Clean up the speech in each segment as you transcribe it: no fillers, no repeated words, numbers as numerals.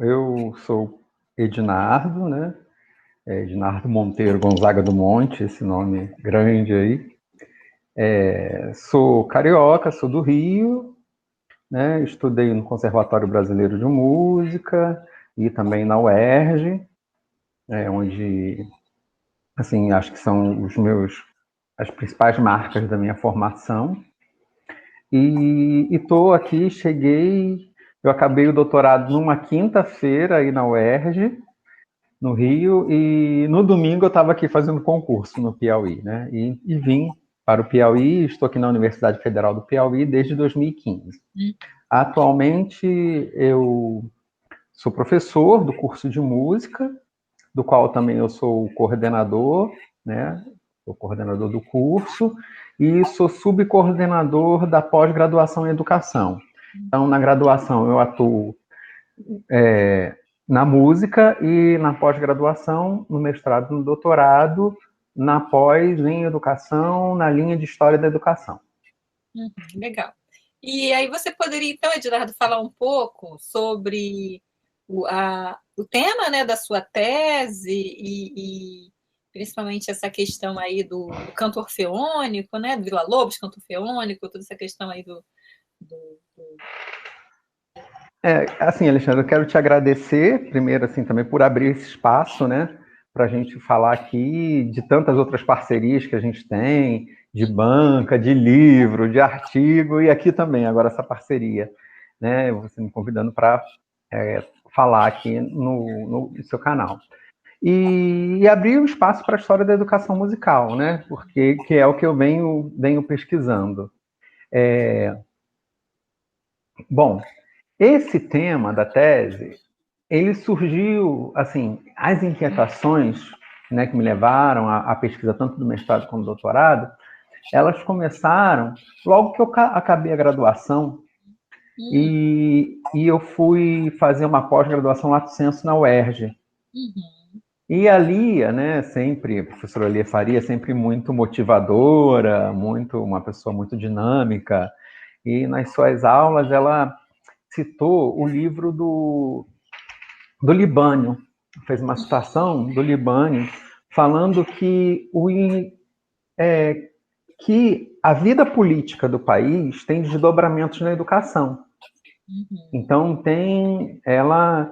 eu sou Ednardo, né? Ednardo Monteiro Gonzaga do Monte, esse nome grande aí. Sou carioca, sou do Rio, né? Estudei no Conservatório Brasileiro de Música e também na UERJ, onde, assim, acho que são as principais marcas da minha formação. E estou aqui, eu acabei o doutorado numa quinta-feira aí na UERJ, no Rio, e no domingo eu estava aqui fazendo concurso no Piauí, né? E vim para o Piauí, estou aqui na Universidade Federal do Piauí desde 2015. Atualmente eu sou professor do curso de música, do qual também eu sou o coordenador, né? Sou coordenador do curso e sou subcoordenador da pós-graduação em educação. Então, na graduação eu atuo na música e na pós-graduação, no mestrado e no doutorado, na pós em educação, na linha de história da educação. Legal. E aí você poderia, então, Ednardo, falar um pouco sobre o tema, né, da sua tese e principalmente essa questão aí do canto orfeônico, né, do Villa-Lobos, canto orfeônico, toda essa questão aí do... Assim, Alexandre, eu quero te agradecer, primeiro, assim, também por abrir esse espaço, né, para a gente falar aqui de tantas outras parcerias que a gente tem, de banca, de livro, de artigo, e aqui também, agora essa parceria, né, você me convidando para falar aqui no seu canal. E abrir o espaço para a história da educação musical, né, porque que é o que eu venho pesquisando. Bom, esse tema da tese, ele surgiu, assim, as inquietações, né, que me levaram à pesquisa tanto do mestrado quanto do doutorado, elas começaram logo que eu acabei a graduação e eu fui fazer uma pós-graduação lato sensu na UERJ. E a Lia, né, sempre, a professora Lia Faria, sempre muito motivadora, uma pessoa muito dinâmica, e nas suas aulas ela citou o livro do Libânio, fez uma citação do Libânio, falando que a vida política do país tem desdobramentos na educação. Então, ela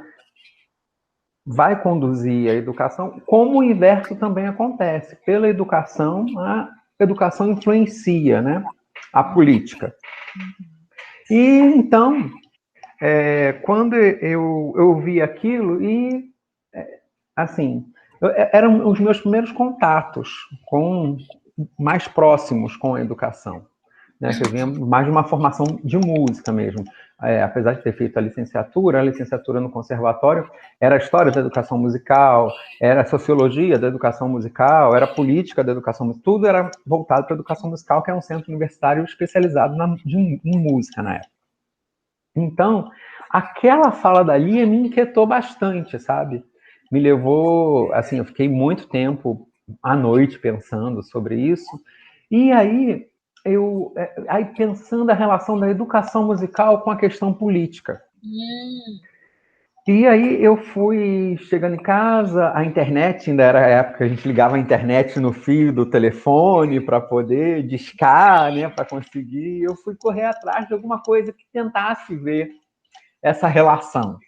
vai conduzir a educação, como o inverso também acontece. Pela educação, a educação influencia, né, a política. E, então, quando eu vi aquilo assim, eram os meus primeiros contatos mais próximos com a educação, né? Que eu vinha mais de uma formação de música mesmo. Apesar de ter feito a licenciatura no conservatório era a história da educação musical, era a sociologia da educação musical, era a política da educação musical, tudo era voltado para a educação musical, que é um centro universitário especializado em música na época. Então, aquela fala da Lia me inquietou bastante, sabe? Me levou, assim, eu fiquei muito tempo à noite pensando sobre isso. E aí, aí pensando a relação da educação musical com a questão política. E aí eu fui chegando em casa, a internet, ainda era a época que a gente ligava a internet no fio do telefone para poder discar, né, para conseguir. Eu fui correr atrás de alguma coisa que tentasse ver essa relação,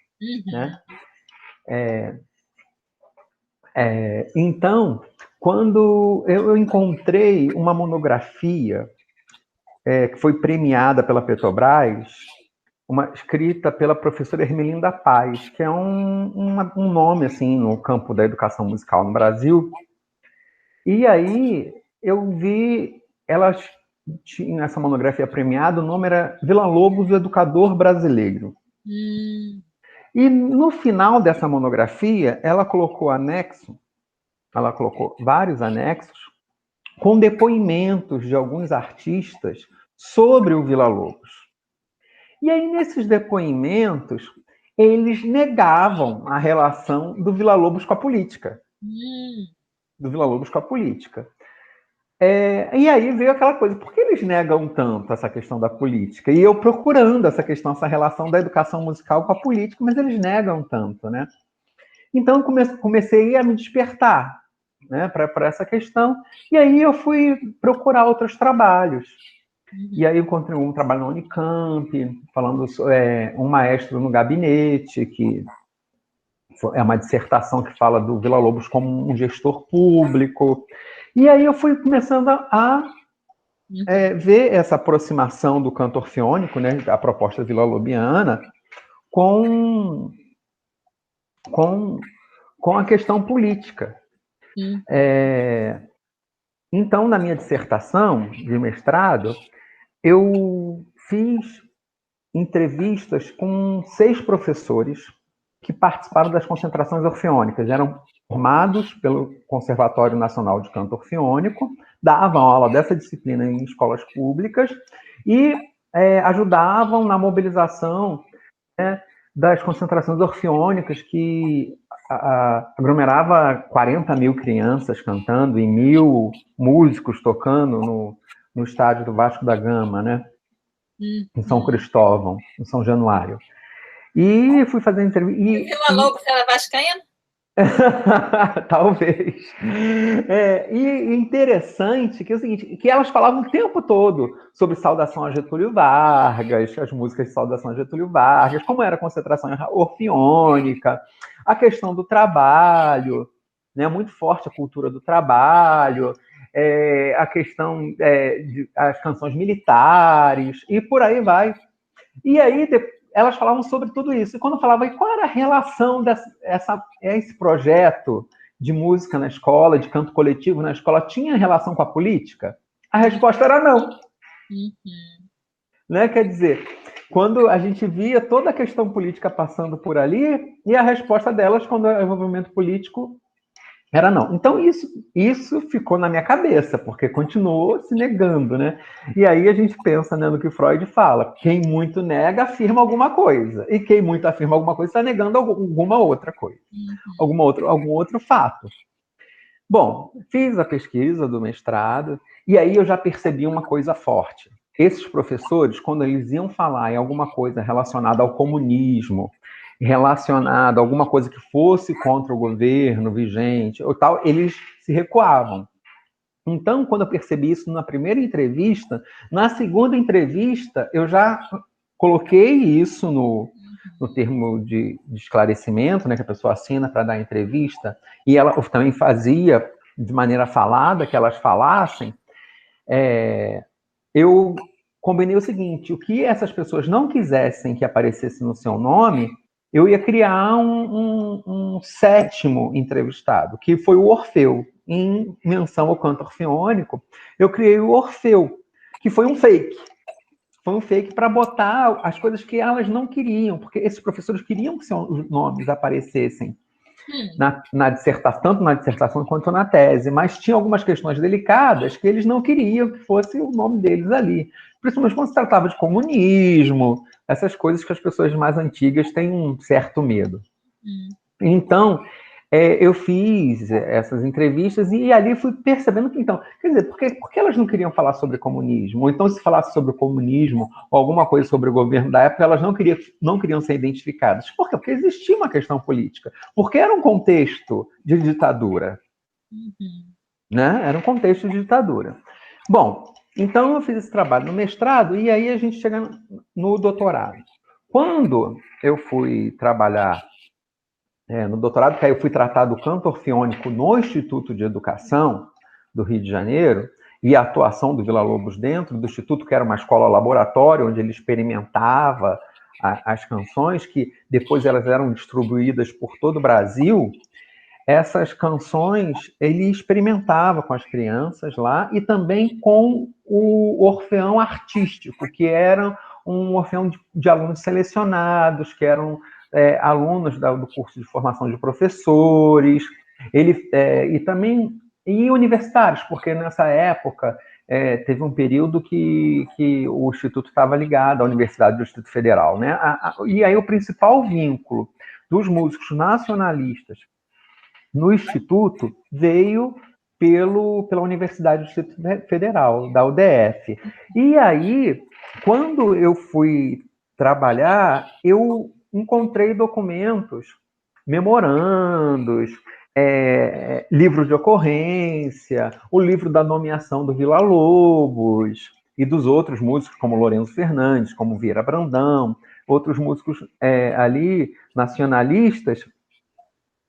né? Então, quando eu encontrei uma monografia que foi premiada pela Petrobras, uma escrita pela professora Ermelinda Paz, que é um nome assim no campo da educação musical no Brasil. E aí eu vi, elas tinham essa monografia premiada, o nome era Villa-Lobos, o Educador Brasileiro. E no final dessa monografia, ela colocou vários anexos com depoimentos de alguns artistas sobre o Villa-Lobos. E aí, nesses depoimentos, eles negavam a relação do Villa-Lobos com a política. Do Villa-Lobos com a política. E aí veio aquela coisa, por que eles negam tanto essa questão da política? E eu procurando essa questão, essa relação da educação musical com a política, mas eles negam tanto, né? Então comecei a me despertar, né, para essa questão, e aí eu fui procurar outros trabalhos. E aí eu encontrei um trabalho na Unicamp, falando um maestro no gabinete, que é uma dissertação que fala do Villa-Lobos como um gestor público. E aí eu fui começando a ver essa aproximação do canto orfeônico, né, a proposta villa-lobiana, com a questão política. Então, na minha dissertação de mestrado, eu fiz entrevistas com 6 professores que participaram das concentrações orfeônicas. Eram formados pelo Conservatório Nacional de Canto Orfeônico, davam aula dessa disciplina em escolas públicas e ajudavam na mobilização, né, das concentrações orfeônicas, que aglomerava 40 mil crianças cantando e 1.000 músicos tocando no estádio do Vasco da Gama, né? Em São Cristóvão, em São Januário. E fui fazer entrevista. E Villa-Lobos era vascaíno? Talvez. E interessante que é o seguinte, que elas falavam o tempo todo sobre saudação a Getúlio Vargas, as músicas de saudação a Getúlio Vargas, como era a concentração orfeônica, a questão do trabalho, né, muito forte a cultura do trabalho, a questão as canções militares, e por aí vai. E aí elas falavam sobre tudo isso. E quando falava, qual era a relação esse projeto de música na escola, de canto coletivo na escola, tinha relação com a política? A resposta era não. Né? Quer dizer, quando a gente via toda a questão política passando por ali, e a resposta delas, quando o envolvimento político era não. Então, isso ficou na minha cabeça, porque continuou se negando, né? E aí a gente pensa, né, no que Freud fala. Quem muito nega, afirma alguma coisa. E quem muito afirma alguma coisa, está negando alguma outra coisa. Algum outro fato. Bom, fiz a pesquisa do mestrado, e aí eu já percebi uma coisa forte. Esses professores, quando eles iam falar em alguma coisa relacionada ao comunismo, relacionada a alguma coisa que fosse contra o governo vigente ou tal, eles se recuavam. Então, quando eu percebi isso na primeira entrevista, na segunda entrevista, eu já coloquei isso no termo de esclarecimento, né, que a pessoa assina para dar a entrevista, e ela também fazia de maneira falada, que elas falassem. Eu combinei o seguinte: o que essas pessoas não quisessem que aparecesse no seu nome, eu ia criar um 7º entrevistado, que foi o Orfeu. Em menção ao canto orfeônico, eu criei o Orfeu, que foi um fake. Foi um fake para botar as coisas que elas não queriam, porque esses professores queriam que seus nomes aparecessem na dissertação, tanto na dissertação quanto na tese, mas tinha algumas questões delicadas que eles não queriam que fosse o nome deles ali. Principalmente quando se tratava de comunismo, essas coisas que as pessoas mais antigas têm um certo medo. Então, eu fiz essas entrevistas e ali fui percebendo que, então, quer dizer, por que elas não queriam falar sobre comunismo? Ou então, se falasse sobre o comunismo ou alguma coisa sobre o governo da época, elas não queriam ser identificadas. Por quê? Porque existia uma questão política. Porque era um contexto de ditadura. Né? Era um contexto de ditadura. Bom, então eu fiz esse trabalho no mestrado e aí a gente chega no doutorado. Quando eu fui trabalhar no doutorado, que aí eu fui tratar do canto orfeônico no Instituto de Educação do Rio de Janeiro, e a atuação do Villa-Lobos dentro do Instituto, que era uma escola-laboratório, onde ele experimentava as canções, que depois elas eram distribuídas por todo o Brasil. Essas canções ele experimentava com as crianças lá, e também com o orfeão artístico, que era um orfeão de alunos selecionados, que eram alunos do curso de formação de professores, e também e universitários, porque nessa época teve um período que o Instituto estava ligado à Universidade do Distrito Federal, né? E aí o principal vínculo dos músicos nacionalistas no Instituto veio pela Universidade do Distrito Federal, da UDF. E aí, quando eu fui trabalhar, eu encontrei documentos, memorandos, livro de ocorrência, o livro da nomeação do Villa-Lobos e dos outros músicos, como Lourenço Fernandes, como Vieira Brandão, outros músicos ali nacionalistas,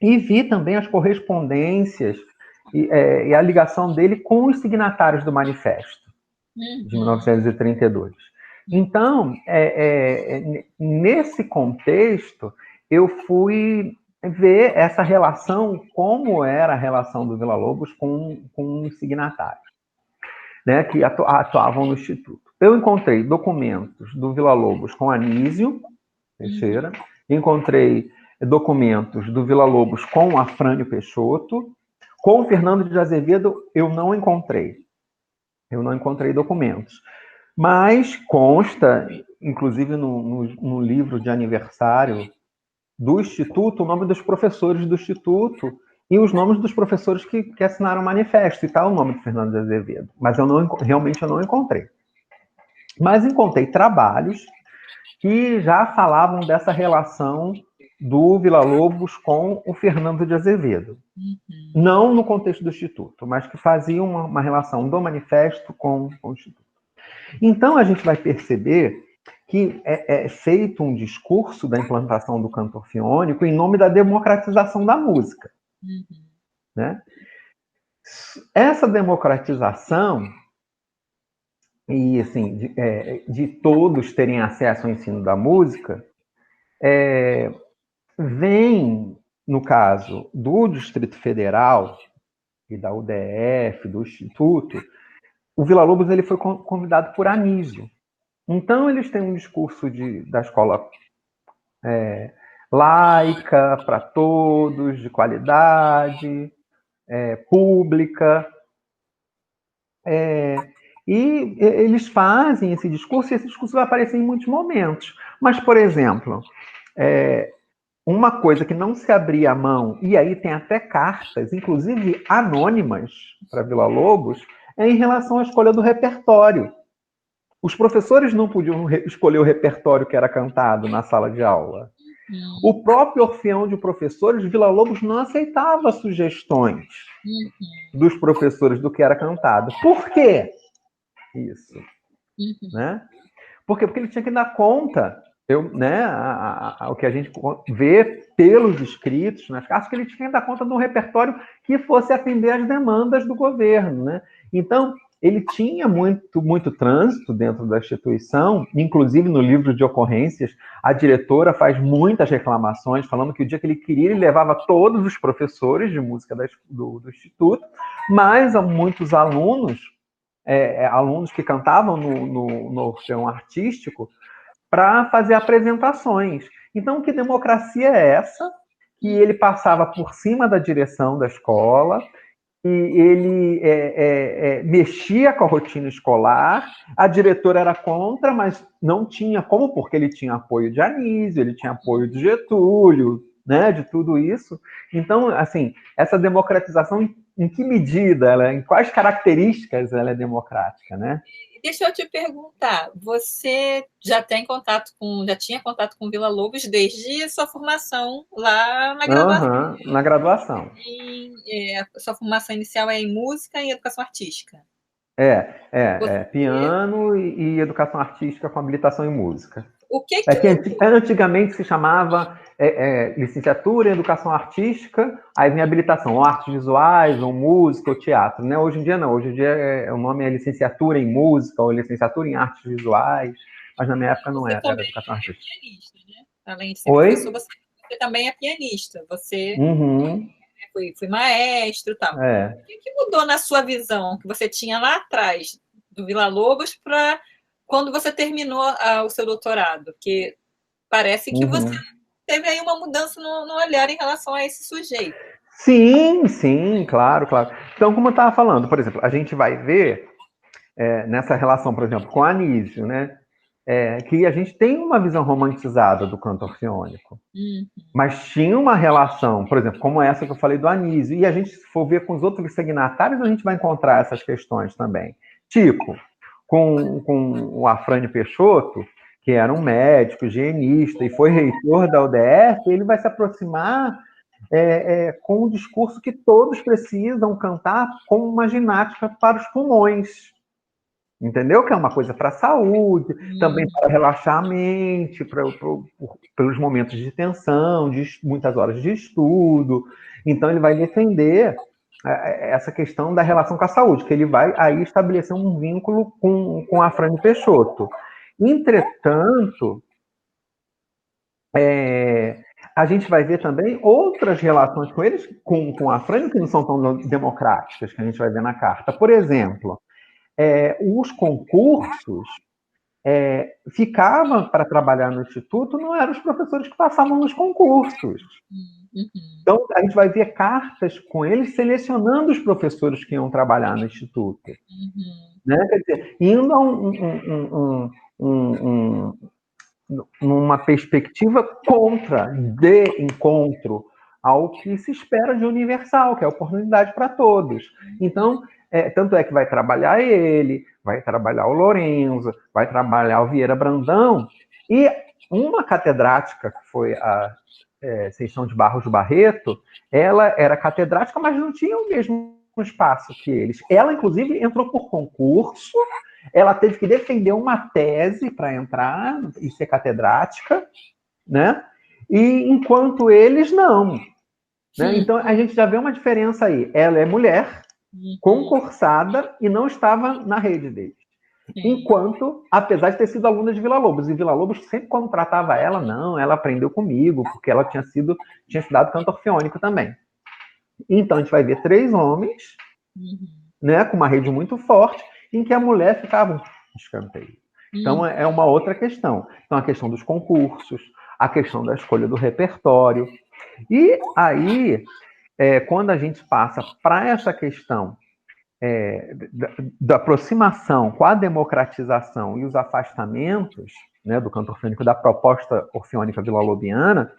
e vi também as correspondências e a ligação dele com os signatários do Manifesto, de 1932. Então, nesse contexto, eu fui ver essa relação, como era a relação do Villa-Lobos com os signatários, né, que atuavam no Instituto. Eu encontrei documentos do Villa-Lobos com Anísio Teixeira, encontrei documentos do Villa-Lobos com Afrânio Peixoto, com Fernando de Azevedo eu não encontrei. Eu não encontrei documentos. Mas consta, inclusive no livro de aniversário do Instituto, o nome dos professores do Instituto e os nomes dos professores que assinaram o manifesto, e tal, o nome do Fernando de Azevedo. Mas realmente eu não encontrei. Mas encontrei trabalhos que já falavam dessa relação do Villa-Lobos com o Fernando de Azevedo. Não no contexto do Instituto, mas que faziam uma relação do manifesto com o Instituto. Então, a gente vai perceber que é feito um discurso da implantação do canto orfeônico em nome da democratização da música. Né? Essa democratização, e assim, de todos terem acesso ao ensino da música, vem, no caso do Distrito Federal e da UDF, do Instituto, o Villa-Lobos ele foi convidado por Anísio. Então, eles têm um discurso da escola laica, para todos, de qualidade, pública. E eles fazem esse discurso, e esse discurso vai aparecer em muitos momentos. Mas, por exemplo, uma coisa que não se abria a mão, e aí tem até cartas, inclusive anônimas, para Villa-Lobos, é em relação à escolha do repertório. Os professores não podiam escolher o repertório que era cantado na sala de aula. O próprio orfeão de professores, Villa-Lobos, não aceitava sugestões dos professores do que era cantado. Por quê? Isso. Né? Porque ele tinha que dar conta, o que a gente vê pelos escritos nas cartas, que ele tinha que dar conta de um repertório que fosse atender às demandas do governo. Né? Então, ele tinha muito trânsito dentro da instituição, inclusive no livro de ocorrências, a diretora faz muitas reclamações, falando que o dia que ele queria, ele levava todos os professores de música do Instituto, mas muitos alunos que cantavam no orfeão artístico, para fazer apresentações. Então, que democracia é essa? Que ele passava por cima da direção da escola, e ele mexia com a rotina escolar, a diretora era contra, mas não tinha como, porque ele tinha apoio de Anísio, ele tinha apoio de Getúlio, né, de tudo isso. Então, assim, essa democratização, em que medida, em quais características ela é democrática, né? Deixa eu te perguntar, você já tinha contato com o Villa-Lobos desde a sua formação lá na graduação? Na graduação. A sua formação inicial é em música e educação artística? Piano e educação artística com habilitação em música. O que antigamente se chamava licenciatura em educação artística, aí vem habilitação, ou artes visuais, ou música, ou teatro, né? Hoje em dia não, hoje em dia o nome é licenciatura em música, ou licenciatura em artes visuais, mas na minha época não era educação artística. É pianista, né? Além de ser professor, você também é pianista, você foi maestro e tal. O que mudou na sua visão, que você tinha lá atrás do Villa-Lobos, para quando você terminou o seu doutorado? Porque parece que você teve aí uma mudança no olhar em relação a esse sujeito. Sim, claro. Então, como eu estava falando, por exemplo, a gente vai ver nessa relação, por exemplo, com Anísio, né? que a gente tem uma visão romantizada do canto orfeônico, mas tinha uma relação, por exemplo, como essa que eu falei do Anísio, e a gente, se for ver com os outros signatários, a gente vai encontrar essas questões também. Tipo, com o Afrânio Peixoto, que era um médico, higienista, e foi reitor da UDF, ele vai se aproximar com um discurso que todos precisam cantar como uma ginástica para os pulmões. Entendeu? Que é uma coisa para a saúde, também para relaxar a mente, pelos momentos de tensão, de muitas horas de estudo. Então, ele vai defender essa questão da relação com a saúde, que ele vai aí estabelecer um vínculo com Afrânio Peixoto. Entretanto, a gente vai ver também outras relações com eles, com Afrânio, que não são tão democráticas, que a gente vai ver na carta. Por exemplo, os concursos ficavam para trabalhar no Instituto, não eram os professores que passavam nos concursos. Então, a gente vai ver cartas com eles selecionando os professores que iam trabalhar no Instituto. Né? Quer dizer, indo a numa perspectiva de encontro ao que se espera de universal, que é a oportunidade para todos. Então, tanto é que vai trabalhar ele, vai trabalhar o Lorenzo, vai trabalhar o Vieira Brandão, e uma catedrática, que foi a Seção de Barros Barreto, ela era catedrática, mas não tinha o mesmo espaço que eles. Ela, inclusive, entrou por concurso, ela teve que defender uma tese para entrar e ser catedrática, né? E enquanto eles não. Né? Então, a gente já vê uma diferença aí. Ela é mulher, concursada, e não estava na rede deles. Enquanto, apesar de ter sido aluna de Vila Lobos, e Vila Lobos sempre contratava ela, não, ela aprendeu comigo, porque ela tinha estudado canto orfeônico também. Então, a gente vai ver 3 homens, né, com uma rede muito forte, em que a mulher ficava de escanteio. Então, é uma outra questão. Então, a questão dos concursos, a questão da escolha do repertório. E aí, quando a gente passa para essa questão da aproximação com a democratização e os afastamentos, né, do canto orfeônico, da proposta orfeônica vila-lobiana,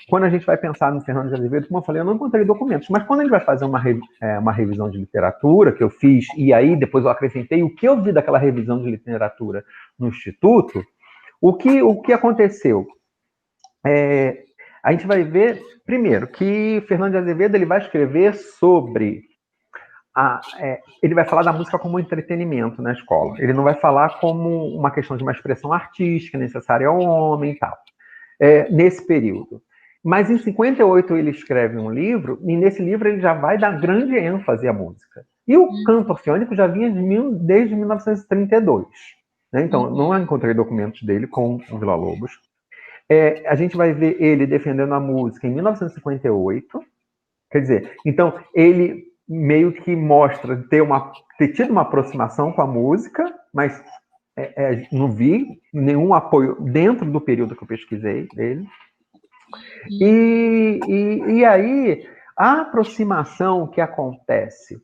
quando a gente vai pensar no Fernando de Azevedo, como eu falei, eu não encontrei documentos, mas quando a gente vai fazer uma revisão de literatura, que eu fiz, e aí depois eu acrescentei o que eu vi daquela revisão de literatura no Instituto, o que aconteceu? A gente vai ver, primeiro, que Fernando de Azevedo ele vai escrever sobre... ele vai falar da música como entretenimento na escola. Ele não vai falar como uma questão de uma expressão artística necessária ao homem e tal, nesse período. Mas em 58 ele escreve um livro, e nesse livro ele já vai dar grande ênfase à música. E o canto orfeônico já vinha desde 1932. Né? Então, não encontrei documentos dele com o Vila Lobos. A gente vai ver ele defendendo a música em 1958. Quer dizer, então, ele meio que mostra ter tido uma aproximação com a música, mas não vi nenhum apoio dentro do período que eu pesquisei dele. E aí, a aproximação que acontece,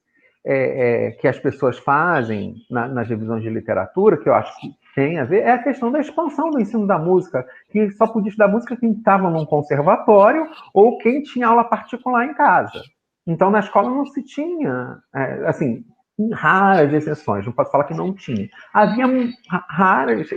que as pessoas fazem nas revisões de literatura, que eu acho que tem a ver, é a questão da expansão do ensino da música, que só podia estudar música quem estava num conservatório ou quem tinha aula particular em casa. Então, na escola não se tinha, assim, raras exceções, não posso falar que não tinha. Havia raras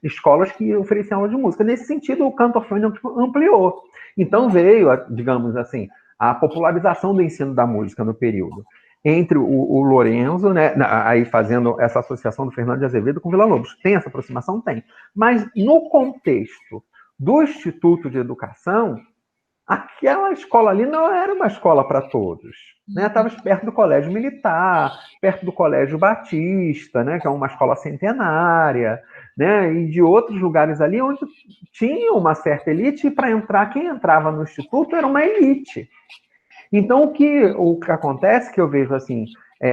escolas que ofereciam aula de música. Nesse sentido, o canto orfeônico ampliou. Então veio, digamos assim, a popularização do ensino da música no período. Entre o Lorenzo, né, aí fazendo essa associação do Fernando de Azevedo com Vila Lobos. Tem essa aproximação? Tem. Mas no contexto do Instituto de Educação, aquela escola ali não era uma escola para todos. Né? Estava perto do Colégio Militar, perto do Colégio Batista, né, que é uma escola centenária, né, e de outros lugares ali onde tinha uma certa elite, e para entrar, quem entrava no Instituto era uma elite. Então, o que acontece, que eu vejo assim,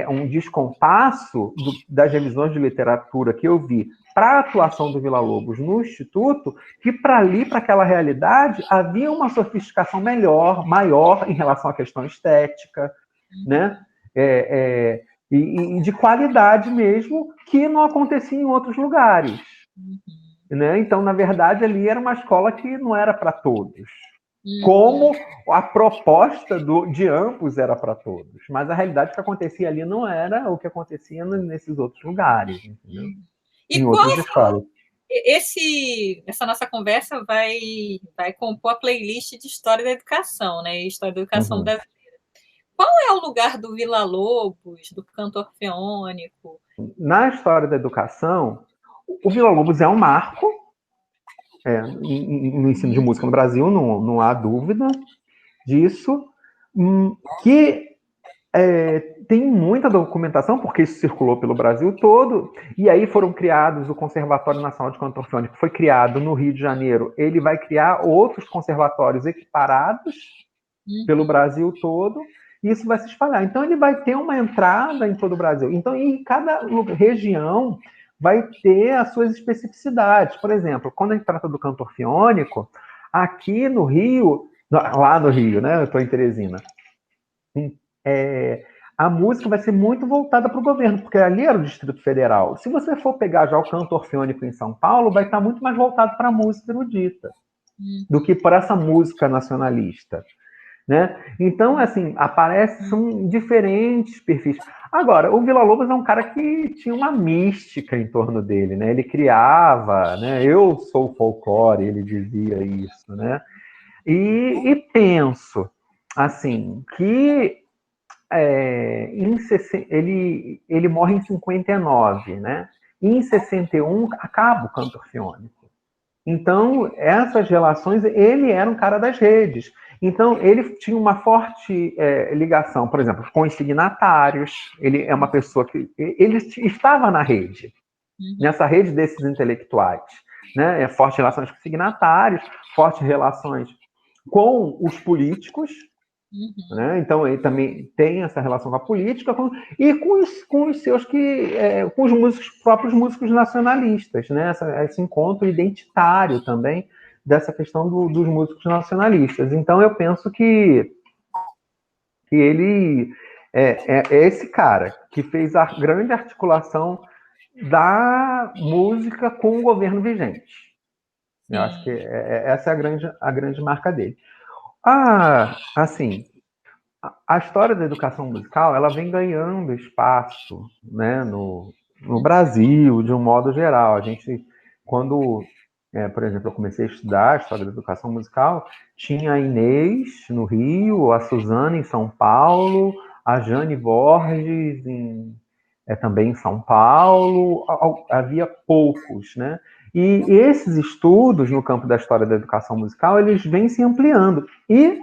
um descompasso das revisões de literatura que eu vi para a atuação do Vila Lobos no Instituto, que para aquela realidade, havia uma sofisticação maior em relação à questão estética, né? E de qualidade mesmo, que não acontecia em outros lugares. né? Então, na verdade, ali era uma escola que não era para todos. Como a proposta de ambos era para todos. Mas a realidade que acontecia ali não era o que acontecia nesses outros lugares, entendeu? E em outras escolas. Essa nossa conversa vai compor a playlist de História da Educação, né? História da Educação brasileira. Qual é o lugar do Vila Lobos, do canto orfeônico? Na história da educação, o Vila Lobos é um marco no ensino de música no Brasil, não há dúvida disso, que tem muita documentação, porque isso circulou pelo Brasil todo, e aí foram criados o Conservatório Nacional de Canto Orfeônico, foi criado no Rio de Janeiro, ele vai criar outros conservatórios equiparados pelo Brasil todo, e isso vai se espalhar. Então, ele vai ter uma entrada em todo o Brasil. Então, em cada região vai ter as suas especificidades. Por exemplo, quando a gente trata do canto orfeônico, aqui no Rio, lá no Rio, né? Eu estou em Teresina, a música vai ser muito voltada para o governo, porque ali era o Distrito Federal. Se você for pegar já o canto orfeônico em São Paulo, vai estar muito mais voltado para a música erudita do que para essa música nacionalista. Né? Então, assim, são diferentes perfis. Agora, o Vila Lobos é um cara que tinha uma mística em torno dele, né? Ele criava, né? Eu sou folclore, ele dizia isso, né? E penso, assim, que ele morre em 59, né? E em 61 acaba o canto orfeônico. Então, essas relações, ele era um cara das redes. Então, ele tinha uma forte ligação, por exemplo, com os signatários. Ele é uma pessoa que... Ele estava na rede, nessa rede desses intelectuais. Né? Fortes relações com os signatários, fortes relações com os políticos. Né? Então, ele também tem essa relação com a política e com os seus com os músicos, próprios músicos nacionalistas, né? Esse encontro identitário também dessa questão dos músicos nacionalistas. Então, eu penso que ele é esse cara que fez a grande articulação da música com o governo vigente. Eu acho que essa é a grande marca dele. Assim, a história da educação musical, ela vem ganhando espaço, né, no Brasil, de um modo geral. A gente, quando, por exemplo, eu comecei a estudar a história da educação musical, tinha a Inês no Rio, a Suzana em São Paulo, a Jane Borges também em São Paulo, havia poucos, né? E esses estudos no campo da história da educação musical, eles vêm se ampliando. E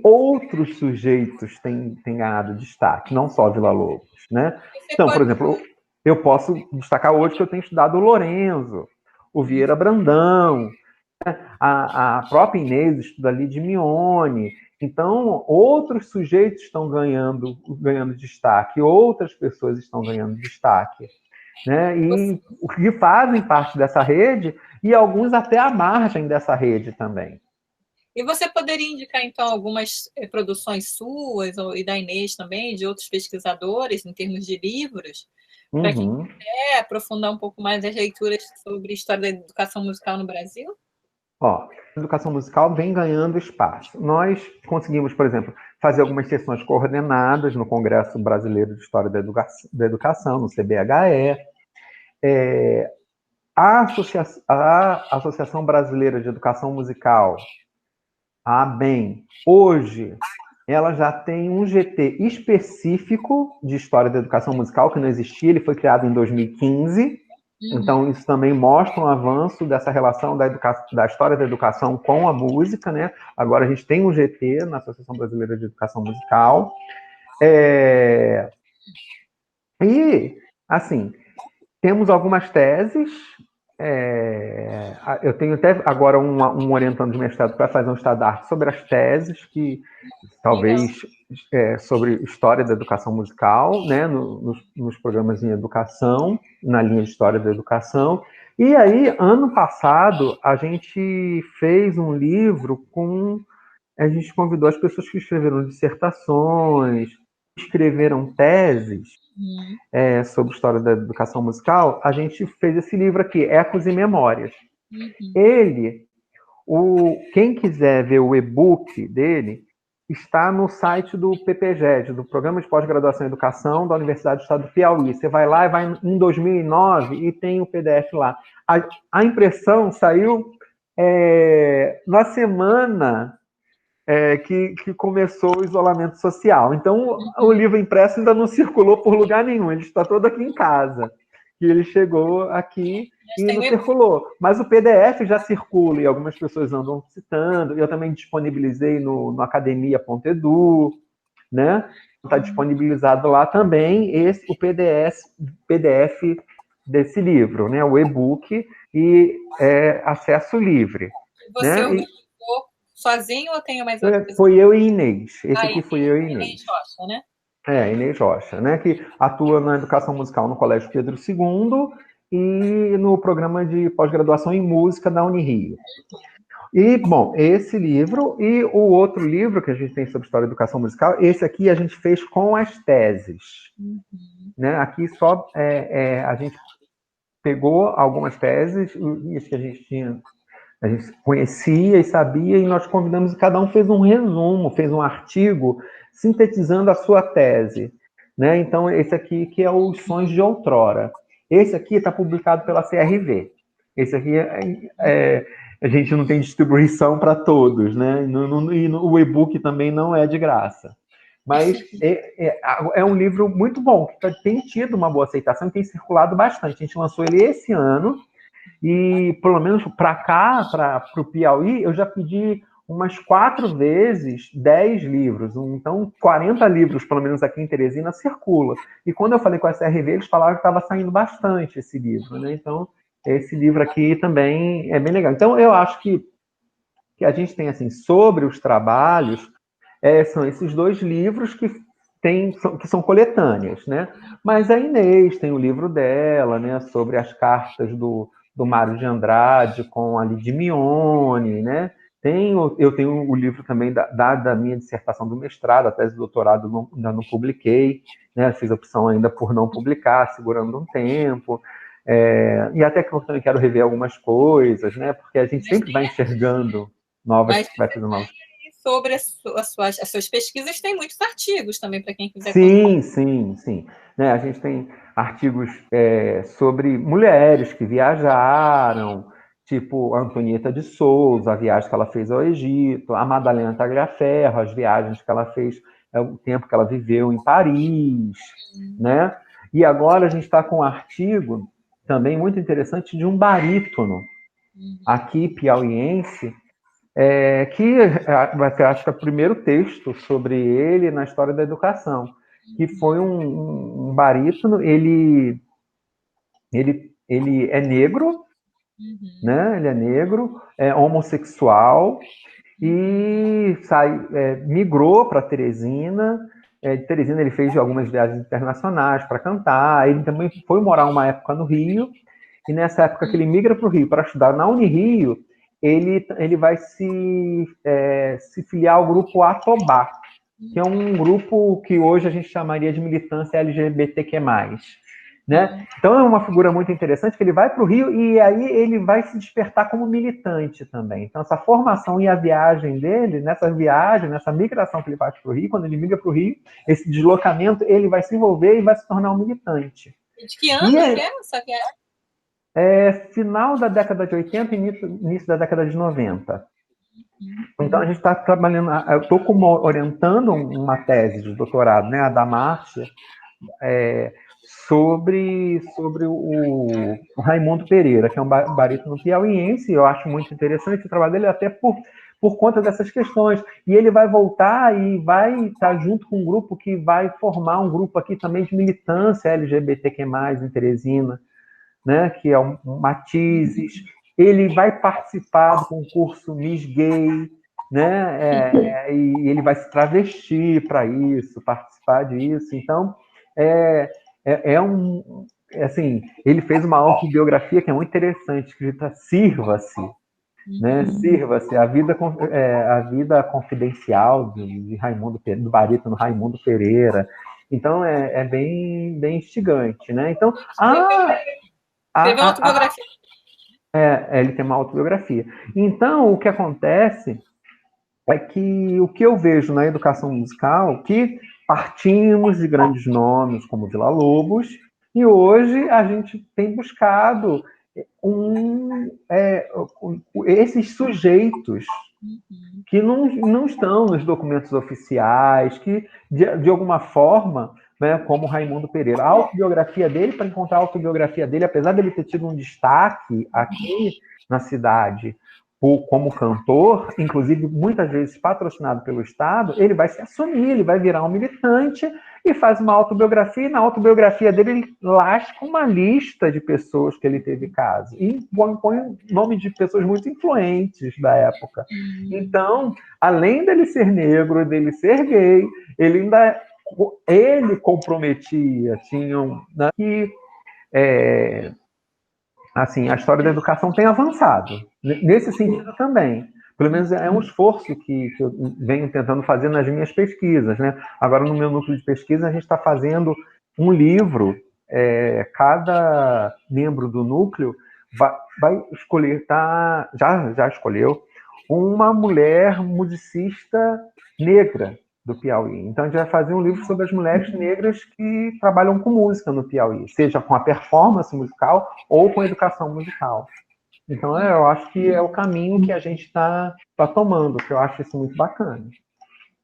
outros sujeitos têm ganhado destaque, não só Vila Lobos, né? Então, por exemplo, eu posso destacar hoje que eu tenho estudado o Lorenzo, o Vieira Brandão, né? a própria Inês estuda ali de Mione. Então, outros sujeitos estão ganhando destaque, outras pessoas estão ganhando destaque, né? E que fazem parte dessa rede e alguns até à margem dessa rede também. E você poderia indicar, então, algumas produções suas, e da Inês também, de outros pesquisadores, em termos de livros, para quem quer aprofundar um pouco mais as leituras sobre a história da educação musical no Brasil? A educação musical vem ganhando espaço. Nós conseguimos, por exemplo, fazer algumas sessões coordenadas no Congresso Brasileiro de História da Educação, no CBHE. A Associação Brasileira de Educação Musical, a ABEM, hoje, ela já tem um GT específico de História da Educação Musical, que não existia, ele foi criado em 2015. Então, isso também mostra um avanço dessa relação da história da educação com a música, né? Agora a gente tem um GT na Associação Brasileira de Educação Musical. E, assim, temos algumas teses. Eu tenho até agora um orientando de mestrado para fazer um estadarte sobre as teses, que talvez sobre história da educação musical, né, nos programas em educação, na linha de história da educação. E aí, ano passado, a gente fez um livro a gente convidou as pessoas que escreveram dissertações, escreveram teses sobre história da educação musical, a gente fez esse livro aqui, Ecos e Memórias. Quem quiser ver o e-book dele, está no site do PPGED, do Programa de Pós-Graduação em Educação da Universidade do Estado do Piauí. Você vai lá e vai em 2009 e tem o PDF lá. A impressão saiu na semana que começou o isolamento social. Então, o livro impresso ainda não circulou por lugar nenhum, ele está todo aqui em casa. E ele chegou aqui e não circulou. Mas o PDF já circula e algumas pessoas andam citando. Eu também disponibilizei no academia.edu, né? Está disponibilizado lá também o PDF desse livro, né? O e-book e acesso livre. Você organizou sozinho ou tem mais outra pessoa? Foi eu e Inês. Esse aqui foi eu e Inês. Inês Rocha, né? Inês Rocha, né? Que atua na educação musical no Colégio Pedro II e no programa de pós-graduação em música da Unirio. E, bom, esse livro e o outro livro que a gente tem sobre história da educação musical, esse aqui a gente fez com as teses. Né? Aqui só a gente pegou algumas teses, isso que a gente conhecia e sabia, e nós convidamos, e cada um fez um resumo, fez um artigo sintetizando a sua tese. Né? Então, esse aqui que é Os Sonhos de Outrora. Esse aqui está publicado pela CRV. Esse aqui a gente não tem distribuição para todos, né? E o e-book também não é de graça. Mas é um livro muito bom, que tem tido uma boa aceitação e tem circulado bastante. A gente lançou ele esse ano, e pelo menos para cá, para o Piauí, eu já pedi umas 4 vezes 10 livros. Então, 40 livros, pelo menos aqui em Teresina, circula. E quando eu falei com a CRV, eles falaram que estava saindo bastante esse livro. Né? Então, esse livro aqui também é bem legal. Então, eu acho que a gente tem, assim, sobre os trabalhos, são esses 2 livros que são coletâneas, né? Mas a Inês tem o livro dela, né, sobre as cartas do Mário de Andrade com a Lidimione, né? Eu tenho o livro também da minha dissertação do mestrado, a tese de doutorado ainda não publiquei, né? Fiz a opção ainda por não publicar, segurando um tempo. E até que eu também quero rever algumas coisas, né? Porque a gente sempre vai enxergando vai fazendo novas. Sobre as suas pesquisas, tem muitos artigos também, para quem quiser contar. Sim. Né, a gente tem artigos sobre mulheres que viajaram, tipo a Antonieta de Souza, a viagem que ela fez ao Egito, a Madalena Tagliaferro, as viagens que ela fez, o tempo que ela viveu em Paris, né? E agora a gente está com um artigo também muito interessante de um barítono aqui, piauiense, que vai ser, acho que, o primeiro texto sobre ele na história da educação, que foi um barítono. Ele é negro, né? Ele é negro, é homossexual e migrou para Teresina. De Teresina ele fez algumas viagens internacionais para cantar. Ele também foi morar uma época no Rio, e nessa época que ele migra para o Rio para estudar na Unirio, ele vai se filiar ao grupo Atobá, que é um grupo que hoje a gente chamaria de militância LGBTQ+. Né? Então é uma figura muito interessante, que ele vai para o Rio e aí ele vai se despertar como militante também. Então essa formação e a viagem dele, nessa migração que ele faz para o Rio, quando ele migra para o Rio, esse deslocamento, ele vai se envolver e vai se tornar um militante. De que ano é essa viagem? Final da década de 80 e início da década de 90. Então, a gente está trabalhando... Eu estou orientando uma tese de doutorado, né, a da Márcia, sobre o Raimundo Pereira, que é um barítono piauiense. Eu acho muito interessante o trabalho dele, até por conta dessas questões. E ele vai voltar e vai estar junto com um grupo que vai formar um grupo aqui também de militância LGBTQ+, em Teresina, né, que é o Matizes. Ele vai participar do concurso Miss Gay, né, e ele vai se travestir para isso, participar disso. Então, assim, ele fez uma autobiografia que é muito interessante, escrita Sirva-se, né? Sirva-se, a vida confidencial de Raimundo, do barítono Raimundo Pereira. Então, é bem instigante, né? Então, Escreveu uma autobiografia. ele tem uma autobiografia. Então, o que acontece é que o que eu vejo na educação musical, que partimos de grandes nomes como Villa-Lobos, e hoje a gente tem buscado esses sujeitos que não estão nos documentos oficiais, que, de alguma forma, né, como Raimundo Pereira, a autobiografia dele, para encontrar a autobiografia dele, apesar dele ter tido um destaque aqui na cidade como cantor, inclusive muitas vezes patrocinado pelo Estado, ele vai se assumir, ele vai virar um militante e faz uma autobiografia, e na autobiografia dele ele lasca uma lista de pessoas que ele teve caso, e põe o nome de pessoas muito influentes da época. Então, além dele ser negro, dele ser gay, ele comprometia, tinham, né, que assim, a história da educação tem avançado, nesse sentido também. Pelo menos é um esforço que eu venho tentando fazer nas minhas pesquisas, né? Agora, no meu núcleo de pesquisa, a gente está fazendo um livro, cada membro do núcleo vai escolher, já escolheu, uma mulher musicista negra do Piauí. Então, a gente vai fazer um livro sobre as mulheres negras que trabalham com música no Piauí, seja com a performance musical ou com a educação musical. Então, eu acho que é o caminho que a gente está tomando, que eu acho isso muito bacana.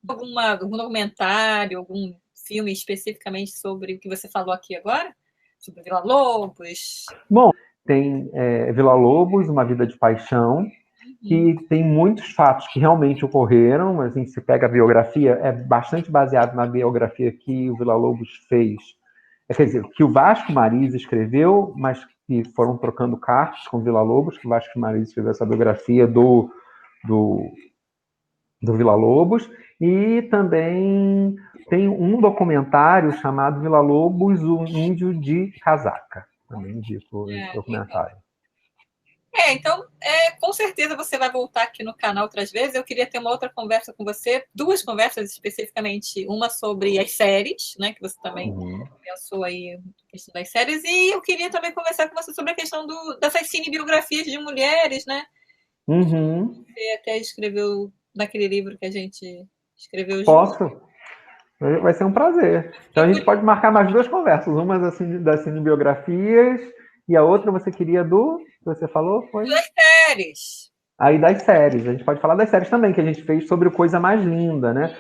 Algum documentário, algum filme especificamente sobre o que você falou aqui agora? Sobre Villa-Lobos? Bom, tem Villa-Lobos, Uma Vida de Paixão, que tem muitos fatos que realmente ocorreram, mas se pega a biografia, é bastante baseado na biografia que o Villa-Lobos fez. Quer dizer, que o Vasco Mariz escreveu, mas que foram trocando cartas com o Villa-Lobos, que o Vasco Mariz escreveu essa biografia do Villa-Lobos, e também tem um documentário chamado Villa-Lobos, o Índio de Casaca. Também indico esse documentário. Então, com certeza você vai voltar aqui no canal outras vezes. Eu queria ter uma outra conversa com você, duas conversas especificamente, uma sobre as séries, né, que você também pensou aí na questão das séries, e eu queria também conversar com você sobre a questão dessas cinebiografias de mulheres, né? Você até escreveu naquele livro que a gente escreveu junto. Posso? Vai ser um prazer. Então a gente pode marcar mais duas conversas, uma das cinebiografias e a outra você queria que você falou? Foi? Das séries. Aí das séries. A gente pode falar das séries também, que a gente fez sobre o Coisa Mais Linda, né?